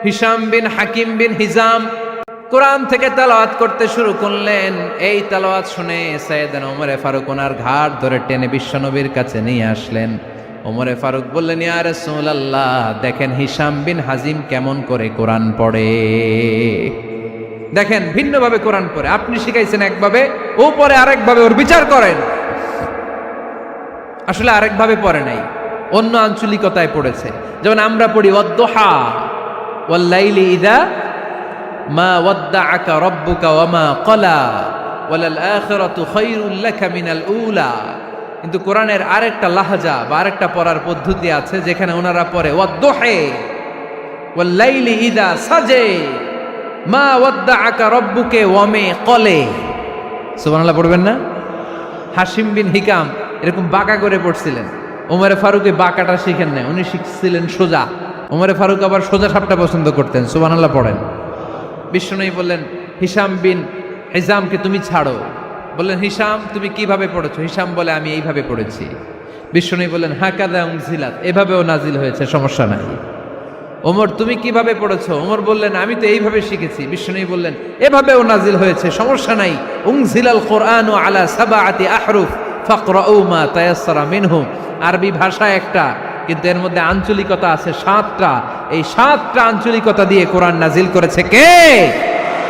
Hisham বিন হাকিম বিন হিজাম কোরআন থেকে তেলাওয়াত করতে শুরু করলেন। এই তেলাওয়াত শুনে সাইয়েদনা ওমরে ফারুক ওনার ঘাড় ধরে টেনে বিশ্বনবীর কাছে নিয়ে আসলেন। ওমরে ফারুক বললেন, ইয়া রাসূলুল্লাহ, দেখেন হিশাম বিন হাজিম কেমন করে কোরআন পড়ে। দেখেন ভিন্নভাবে কোরআন পড়ে, আপনি শিখাইছেন একভাবে, ও পড়ে আরেকভাবে, ওর বিচার করেন। আসলে আরেকভাবে পড়ে নাই, অন্য আঞ্চলিকতায় পড়েছে। যেমন আমরা পড়ি ওয়াদ-দুহা ওয়াল লাইলি ইযা মা ওয়াদ্দাআকা রাব্বুকা ওয়া মা ক্বালা ওয়ালাল আখিরাতু খায়রুল লাকা মিনাল উলা। কিন্তু কোরআনের আরেকটা লাহজা বা আরেকটা পড়ার পদ্ধতি আছে, যেখানে ওনারা পড়ে ওয়াদ-দুহা ওয়াল লাইলি ইযা সাজে মা ওয়াদ্দাআকা রাব্বুকা ওয়া মা ক্বালা। সুবহানাল্লাহ পড়বেন না? হাশিম বিন হিকাম এরকম বাঁকা করে পড়ছিলেন। ওমরে ফারুকে বাঁকাটা শিখেন না, উনি শিখছিলেন সোজা। ওমরে ফারুক আবার সোজা সাপটা পছন্দ করতেন। সুবহানাল্লাহ পড়েন। বিশ্বনবী বললেন, হিশাম বিন হিজামকে তুমি ছাড়ো। বললেন, হিশাম তুমি কিভাবে পড়েছো? হিশাম বলে, আমি এইভাবে পড়েছি। বিশ্বনবী বললেন, হাকাযা উনজিলাত, এভাবেও নাজিল হয়েছে, সমস্যা নাই। ওমর তুমি কিভাবে পড়েছো? ওমর বললেন, আমি তো এইভাবে শিখেছি। বিশ্বনবী বললেন, এভাবেও নাজিল হয়েছে, সমস্যা নাই। উনজিলাল কুরআনু আলা সাবআতি আহরুফ ফাকরাউ মা তায়াসসারা মিনহু। আরবি ভাষা একটা, কিন্তু এর মধ্যে আঞ্চলিকতা আছে 7টা। এই 7টা আঞ্চলিকতা দিয়ে কোরআন নাজিল করেছে কে?